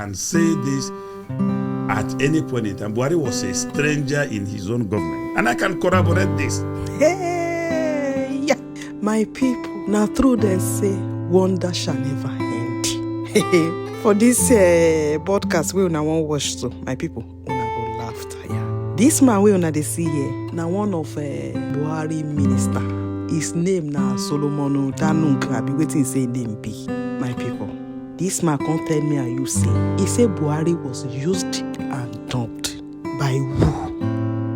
can say this at any point in time. Buhari was a stranger in his own government. And I can corroborate this. Hey, yeah. My people, now through they say, wonder shall never end. For this podcast, we una won't watch so. My people, una go laugh tire. This man we una they see here, now one of Buhari minister. His name now Solomon Dalung. I be waiting say name be. My people, this man can't tell me how you say. He say Buhari was used and dumped. By who?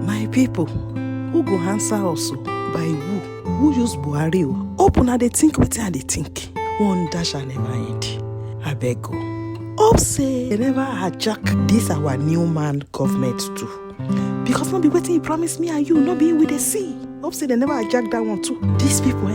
My people, who go answer also? By who? Who use Buhari? Open and they think wetin they think. One dash and never end. I beg go. Hope say they never hijack this our new man government too. Because not be waiting he promised me and you, not be with the sea. Hope say they never hijack that one too. These people,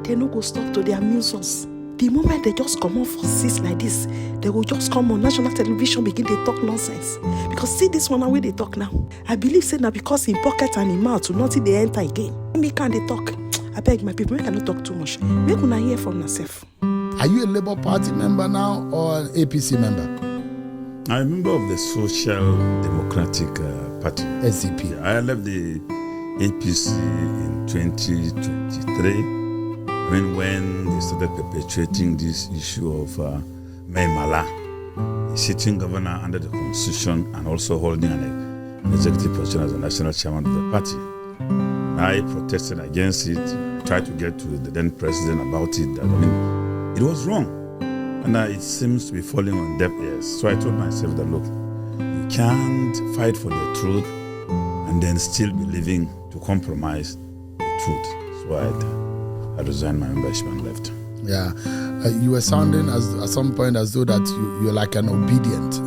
they no go stop to their amuse us. The moment they just come on for seats like this, they will just come on national television, begin to talk nonsense. Because see this one, where they talk now. I believe say now because in pocket and in mouth, nothing they enter again. Make can they talk? I beg my people, make cannot talk too much. Make una hear from myself. Are you a Labour Party member now or an APC member? I'm a member of the Social Democratic Party. SDP. I left the APC in 2023. When they started perpetuating this issue of Maimala, a sitting governor under the constitution and also holding an executive position as the national chairman of the party. I protested against it, tried to get to the then president about it. It was wrong. And it seems to be falling on deaf ears. So I told myself that, look, you can't fight for the truth and then still be living to compromise the truth. So I resigned my membership and left. Yeah. You were sounding at some point as though that you're like an obedient,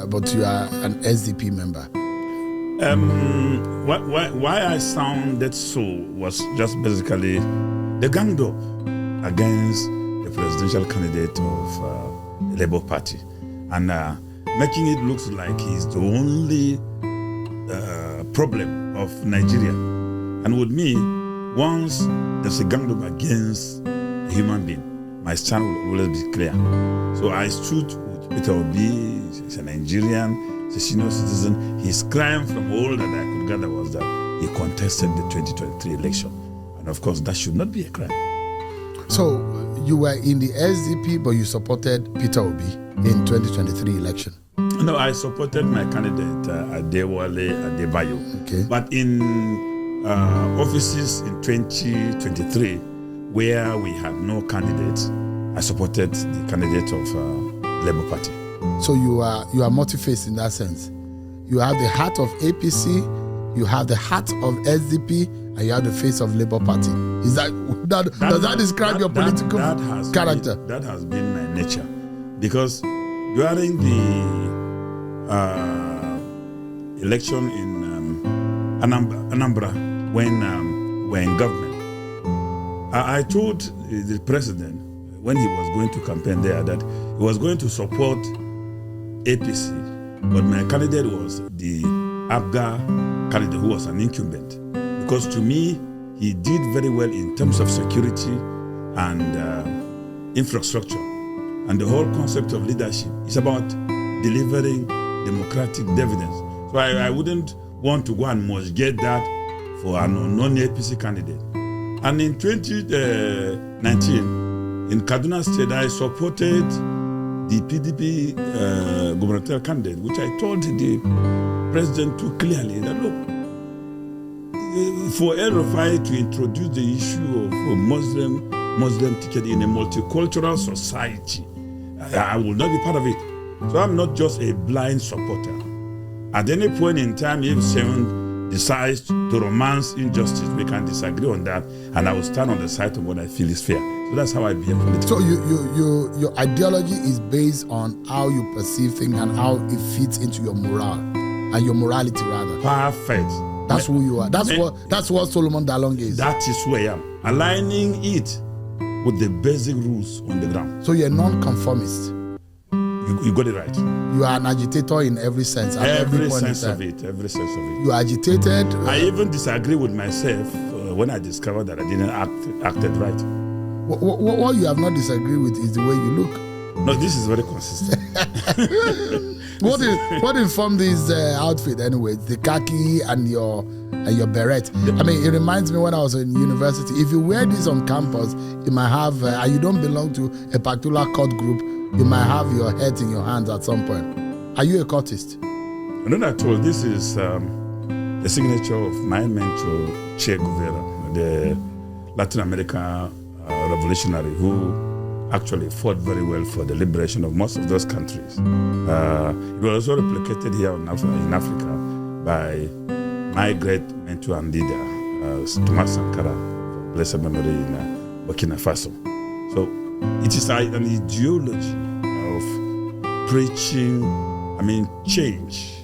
but you are an SDP member. Why I sounded so was just basically the gang up against the presidential candidate of the Labour Party and making it look like he's the only problem of Nigeria. And with me, once there's a gang up against a human being, my stand will always be clear. So I stood with Peter Obi. He's a Nigerian, he's a senior citizen. His crime from all that I could gather was that he contested the 2023 election. And of course, that should not be a crime. So you were in the SDP, but you supported Peter Obi in 2023 election? No, I supported my candidate, Adewale Adebayo. Okay. But in offices in 2023, where we had no candidates, I supported the candidate of Labour Party. So you are multi-faced in that sense. You have the heart of APC, you have the heart of SDP, and you have the face of Labour Party. Does that describe your political character? That has been my nature, because during the election in Anambra, when we're in government, I told the president when he was going to campaign there that he was going to support APC, but my candidate was the ABGA candidate who was an incumbent. Because to me, he did very well in terms of security and infrastructure. And the whole concept of leadership is about delivering democratic dividends. So I wouldn't want to go and must get that for a non-APC candidate. And in 2019, in Kaduna State, I supported the PDP gubernatorial candidate, which I told the president too clearly that, look, for El-Rufai to introduce the issue of Muslim ticket in a multicultural society, I will not be part of it. So I'm not just a blind supporter. At any point in time, if someone decides to romance injustice, we can disagree on that, and I will stand on the side of what I feel is fair. So that's how I behave politically. So your ideology is based on how you perceive things and how it fits into your morale and your morality, rather. Perfect. That's who you are. That's what Solomon Dalung is. That is who I am. Aligning it with the basic rules on the ground. So you're a non-conformist. You got it right. You are an agitator in every sense. Every sense of it. You are agitated. I even disagree with myself when I discovered that I didn't acted right. What you have not disagreed with is the way you look. No, this is very consistent. What informed this outfit anyway? The khaki and your beret. I mean, it reminds me when I was in university. If you wear this on campus, you might have, and you don't belong to a particular court group, you might have your head in your hands at some point. Are you a courtist? Not at all. This is the signature of my mentor, Che Guevara, the Latin American revolutionary who actually fought very well for the liberation of most of those countries. It was also replicated here in Africa by my great mentor and leader, Thomas Sankara, blessed memory in Burkina Faso. So it is an ideology of preaching, change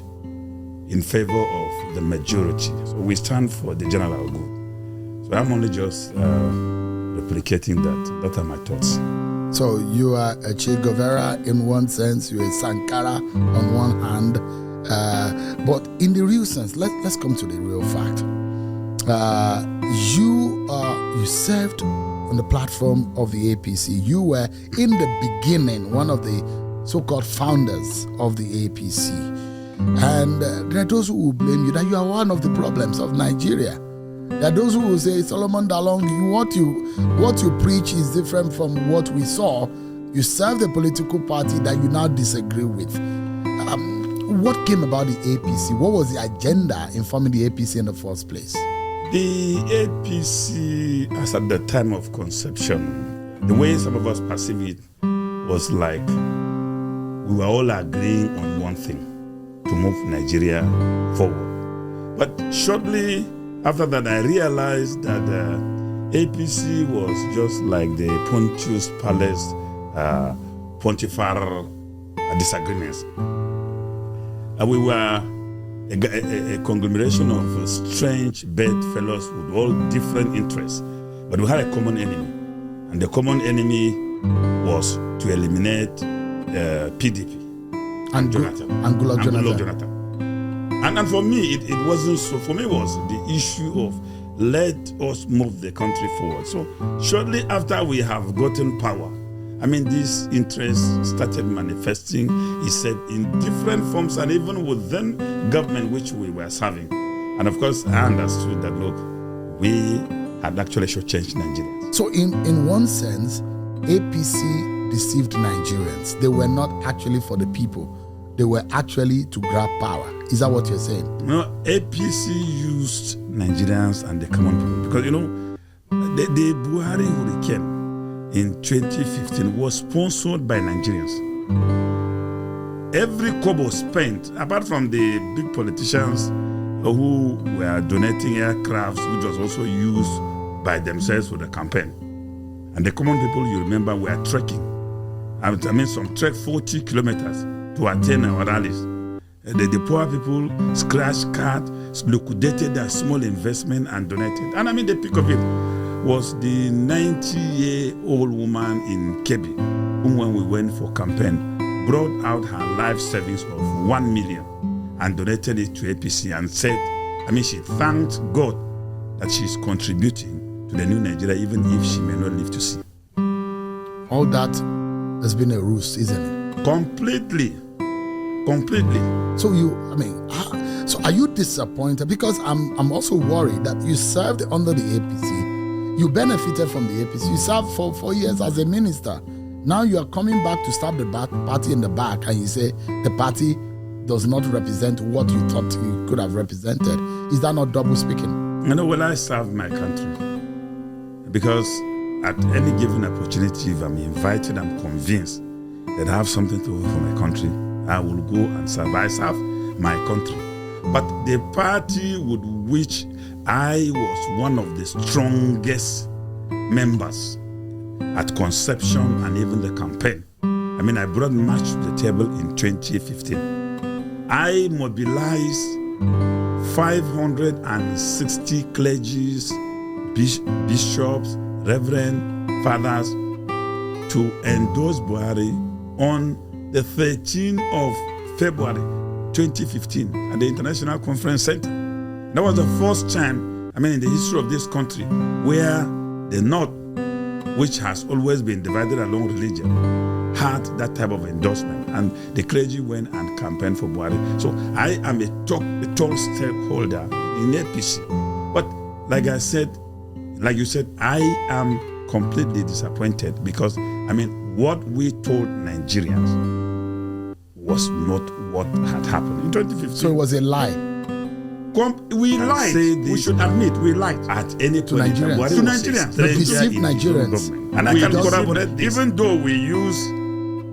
in favor of the majority. So we stand for the general good. So I'm only just replicating that. That are my thoughts. So you are a Che Guevara in one sense, you're a Sankara on one hand, but in the real sense, let's come to the real fact. You served on the platform of the APC. You were in the beginning one of the so-called founders of the APC, and there are those who will blame you that you are one of the problems of Nigeria. There are those who will say, Solomon Dalung, what you preach is different from what we saw. You serve the political party that you now disagree with. What came about the APC? What was the agenda in forming the APC in the first place? The APC, as at the time of conception, the way some of us perceive it was like we were all agreeing on one thing, to move Nigeria forward. But shortly after that, I realized that APC was just like the Pontius Pilate pontifical disagreements. We were a conglomeration of strange bedfellows with all different interests, but we had a common enemy, and the common enemy was to eliminate PDP and Jonathan. Jonathan. And for me, it wasn't so. For me, it was the issue of let us move the country forward. So shortly after we have gotten power, this interest started manifesting, he said, in different forms and even within government which we were serving. And of course, I understood that, look, we had actually shortchanged Nigerians. So in one sense, APC deceived Nigerians. They were not actually for the people. They were actually to grab power. Is that what you're saying? No, APC used Nigerians and the common people. Because, the Buhari hurricane in 2015 was sponsored by Nigerians. Every kobo spent, apart from the big politicians who were donating aircrafts, which was also used by themselves for the campaign. And the common people, you remember, were trekking. Some trek 40 kilometers to attend our rallies. The poor people scratched cards, liquidated their small investment and donated. And the peak of it was the 90-year-old woman in Kebbi, whom when we went for campaign, brought out her life savings of 1 million and donated it to APC and said, she thanked God that she's contributing to the new Nigeria, even if she may not live to see. All that has been a ruse, isn't it? Completely. So so are you disappointed? Because I'm also worried that you served under the APC. You benefited from the APC. You served for 4 years as a minister. Now you are coming back to stab the party in the back, and you say the party does not represent what you thought you could have represented. Is that not double speaking? I serve my country because at any given opportunity, if I'm invited, I'm convinced that I have something to do for my country, I will go and serve. I serve my country. But the party with which I was one of the strongest members at conception and even the campaign. I brought much to the table in 2015. I mobilized 560 clergies, bishops, reverend fathers to endorse Buhari on the 13th of February 2015 at the International Conference Center. That was the first time, in the history of this country, where the North which has always been divided along religion, had that type of endorsement, and the clergy went and campaigned for Buhari. So I am a tall stakeholder in APC. But like I said, like you said, I am completely disappointed because, what we told Nigerians was not what had happened in 2015. So it was a lie. We lied. We should admit we lied at any To point. Nigerians. To Nigerians. We deceived Nigerians. And I can corroborate this. Even though we use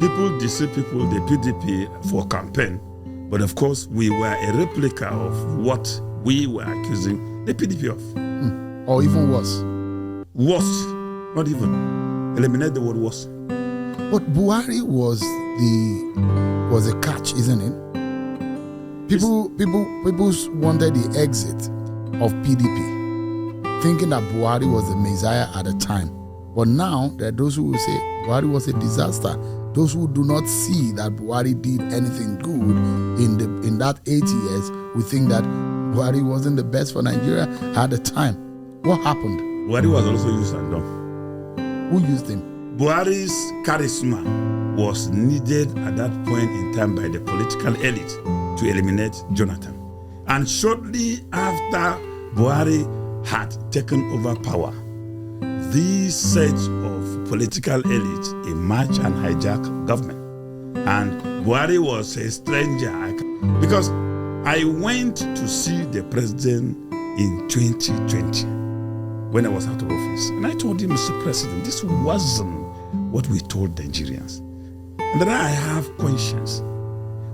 people deceive people, the PDP for campaign, but of course we were a replica of what we were accusing the PDP of. Or even worse. Worse. Not even. Eliminate the word worse. But Buhari was a catch, isn't it? People wanted the exit of PDP, thinking that Buhari was the Messiah at the time. But now there are those who will say Buhari was a disaster. Those who do not see that Buhari did anything good in that 8 years will think that Buhari wasn't the best for Nigeria at the time. What happened? Buhari was also used and done. Who used him? Buhari's charisma was needed at that point in time by the political elite to eliminate Jonathan. And shortly after Buhari had taken over power, this set of political elites emerged and hijacked government. And Buhari was a stranger. Because I went to see the president in 2020 when I was out of office. And I told him, Mr. President, this wasn't what we told Nigerians. And that I have conscience.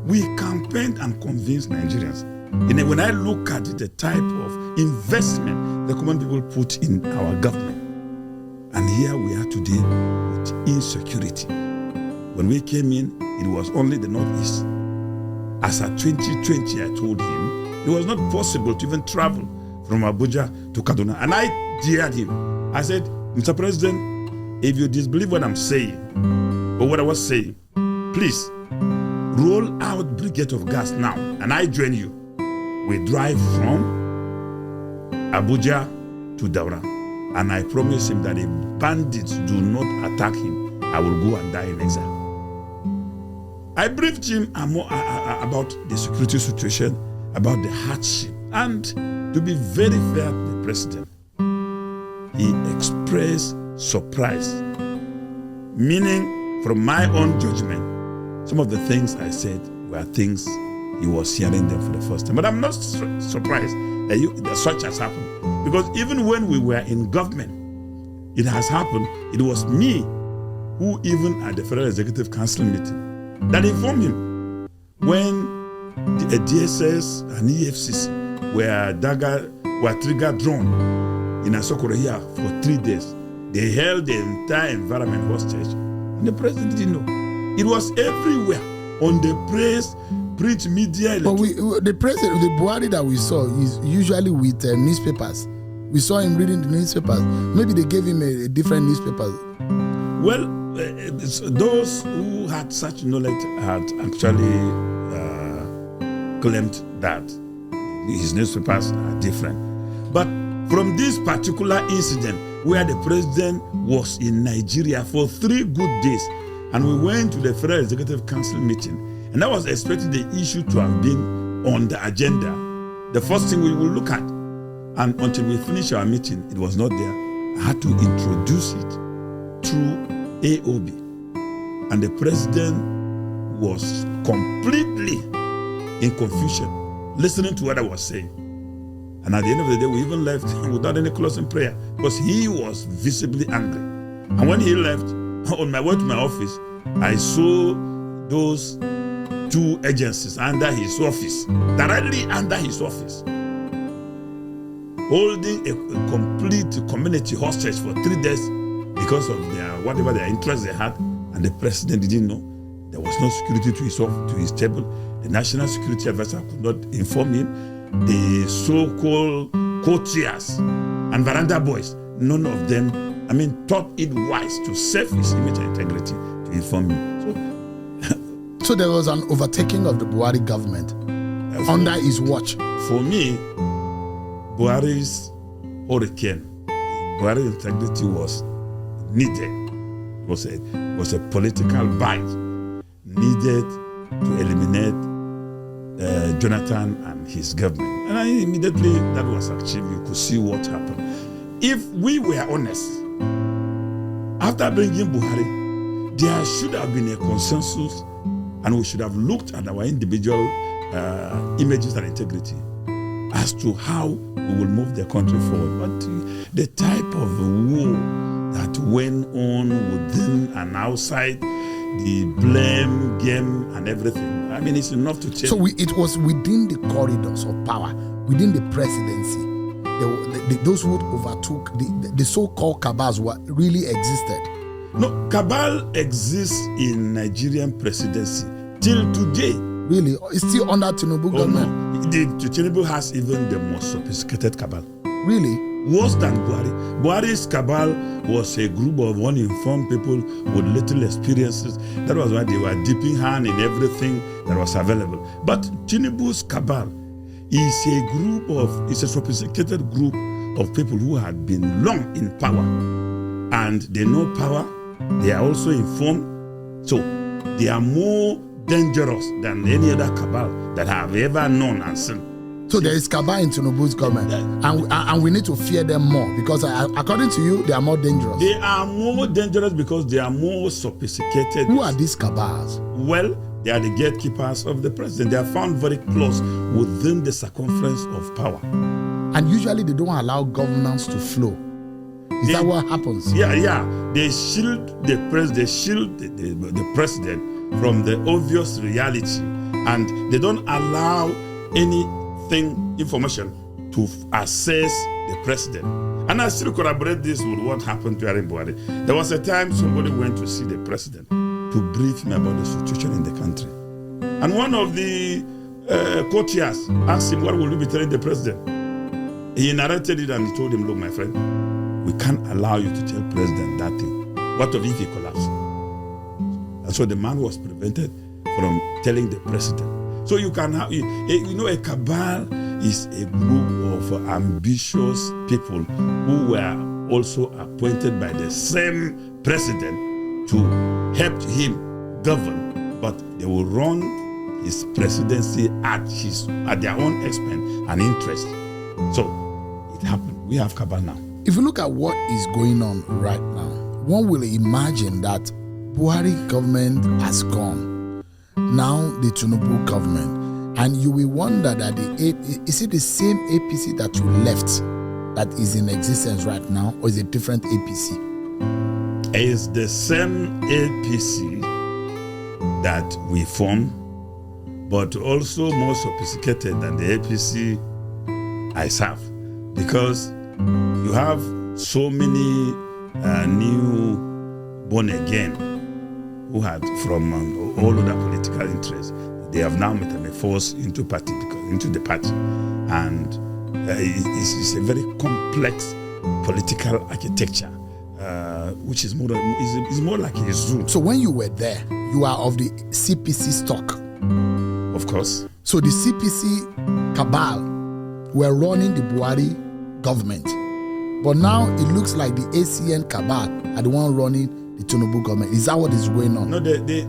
We campaigned and convinced Nigerians. And when I look at the type of investment the common people put in our government, and here we are today with insecurity. When we came in, it was only the Northeast. As at 2020, I told him, it was not possible to even travel from Abuja to Kaduna. And I dared him. I said, Mr. President, if you disbelieve what I'm saying, or what I was saying, please, roll out brigade of gas now, and I join you. We drive from Abuja to Daura, and I promise him that if bandits do not attack him, I will go and die in exile. I briefed him about the security situation, about the hardship, and to be very fair to the president, he expressed surprise, meaning from my own judgment, some of the things I said were things he was hearing them for the first time. But I'm not surprised that such has happened. Because even when we were in government, it has happened. It was me who, even at the Federal Executive Council meeting, that informed him when the DSS and EFCC were trigger drawn in Asokoro here for 3 days. They held the entire environment hostage, and the president didn't know. It was everywhere on the press, print media. But the president, the Buhari that we saw is usually with newspapers. We saw him reading the newspapers. Maybe they gave him a different newspaper. Well, those who had such knowledge had actually claimed that his newspapers are different. But from this particular incident where the president was in Nigeria for 3 good days, and we went to the Federal Executive Council meeting, and I was expecting the issue to have been on the agenda, the first thing we will look at. And until we finished our meeting, it was not there. I had to introduce it through AOB. And the president was completely in confusion, listening to what I was saying. And at the end of the day, we even left without any closing prayer because he was visibly angry. And when he left, on my way to my office, I saw those 2 agencies under his office, directly under his office, holding a complete community hostage for 3 days because of whatever their interests they had, and the president didn't know. There was no security to his table. The National Security Advisor could not inform him. The so-called courtiers and veranda boys, none of them, thought it wise to save his image and integrity to inform him. So there was an overtaking of the Buhari government under his watch. For me, Buhari's hurricane, Buhari's integrity was needed. It was a political bite needed to eliminate Jonathan and his government. And immediately that was achieved. You could see what happened. If we were honest, after bringing Buhari, there should have been a consensus, and we should have looked at our individual images and integrity as to how we will move the country forward. But the type of war that went on within and outside, the blame game and everything, I mean, it's enough to change. So it was within the corridors of power, within the presidency, those who overtook the so-called cabals really existed. No, cabal exists in Nigerian presidency till today. Really? It's still under Tinubu government? No. The Tinubu has even the most sophisticated cabal. Really? Worse than Buhari. Buhari's cabal was a group of uninformed people with little experiences. That was why they were dipping hand in everything that was available. But Tinubu's cabal is a sophisticated group of people who had been long in power. And they know power. They are also informed. So they are more dangerous than any other cabal that I have ever known and seen. So there is cabal in Tinubu's government, and we need to fear them more because according to you, they are more dangerous. They are more dangerous because they are more sophisticated. Who are these cabals? Well, they are the gatekeepers of the president. They are found very close within the circumference of power. And usually they don't allow governance to flow. Is that what happens? Yeah. They shield the president. They shield the president from the obvious reality, and they don't allow information to assess the president. And I still corroborate this with what happened during Buhari. There was a time somebody went to see the president to brief him about the situation in the country. And one of the courtiers asked him, what will you be telling the president? He narrated it and he told him, look, my friend, we can't allow you to tell president that thing. What if he collapses? And so the man was prevented from telling the president. So you can have, a cabal is a group of ambitious people who were also appointed by the same president to help him govern, but they will run his presidency at their own expense and interest. So it happened. We have cabal now. If you look at what is going on right now, one will imagine that Buhari government has gone. Now the Tinubu government, and you will wonder that is it the same APC that you left that is in existence right now, or is it a different APC? It's the same APC that we formed, but also more sophisticated than the APC I serve, because you have so many new born again who had from all other political interests. They have now metamorphosed into the party, and it's a very complex political architecture, which is more like a zoo. So when you were there, you are of the CPC stock, of course. So the CPC cabal were running the Buhari government, but now it looks like the ACN cabal are the one running the Tinubu government. Is that what is going on? No, the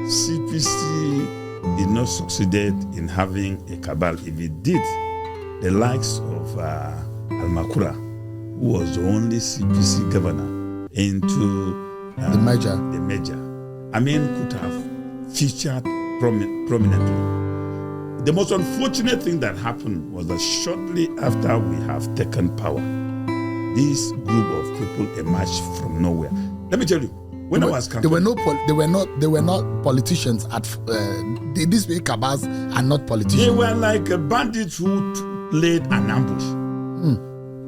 CPC did not succeed in having a cabal. If it did, the likes of Al-Makura, who was the only CPC governor into the merger, I mean, could have featured prominently. The most unfortunate thing that happened was that shortly after we have taken power, this group of people emerged from nowhere. Let me tell you, when I was campaigning, they were not politicians at these big cabals are not politicians. They were like bandits who laid an ambush.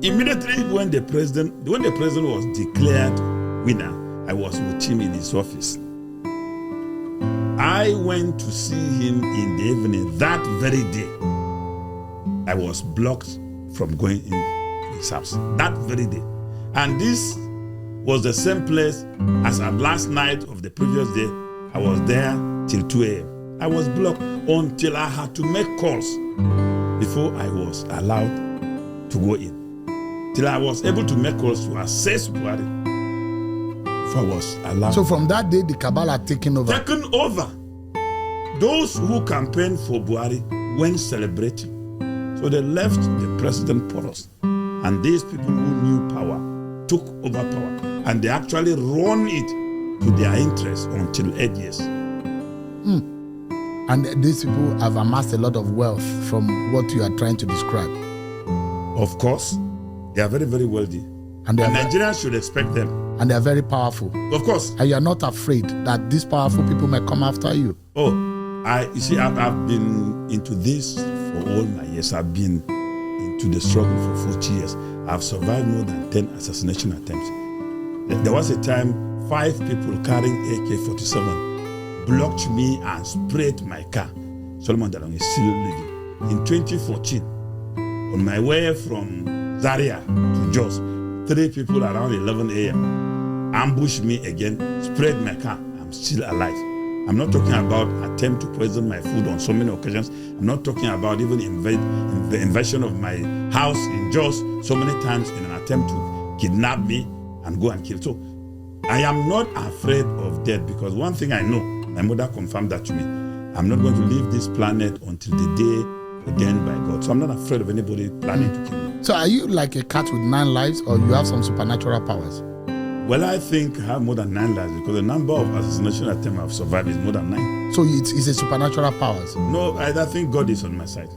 Immediately when the president was declared winner, I was with him in his office. I went to see him in the evening that very day. I was blocked from going in his house that very day. And this was the same place as at last night of the previous day. I was there till 2 a.m. I was blocked until I had to make calls before I was allowed to go in. Till I was able to make calls to assess Buhari. if I was allowed. So from that day, the cabal had taken over. Taken over. Those who campaigned for Buhari went celebrating. So they left the president porous. And these people who knew power took over power. And they actually run it to their interests until 8 years. And these people have amassed a lot of wealth from what you are trying to describe. Of course, they are very, very wealthy. And Nigerians should expect them. And they are very powerful. Of course. And you are not afraid that these powerful people may come after you. Oh, you see, I've been into this for all my years. I've been into the struggle for 40 years. I've survived more than 10 assassination attempts. There was a time 5 people carrying AK-47 blocked me and sprayed my car. Solomon Dalung is still living. In 2014, on my way from Zaria to Jos, 3 people around 11 a.m. ambushed me again, sprayed my car. I'm still alive. I'm not talking about attempt to poison my food on so many occasions. I'm not talking about even the invasion of my house in Jos so many times in an attempt to kidnap me and go and kill. So I am not afraid of death, because one thing I know, my mother confirmed that to me, I'm not going to leave this planet until the day ordained by God. So I'm not afraid of anybody planning to kill me. So are you like a cat with 9 lives, or you have some supernatural powers? Well, I think I have more than 9 lives, because the number of assassination attempts I've survived is more than 9. So it's a supernatural powers? No, I think God is on my side.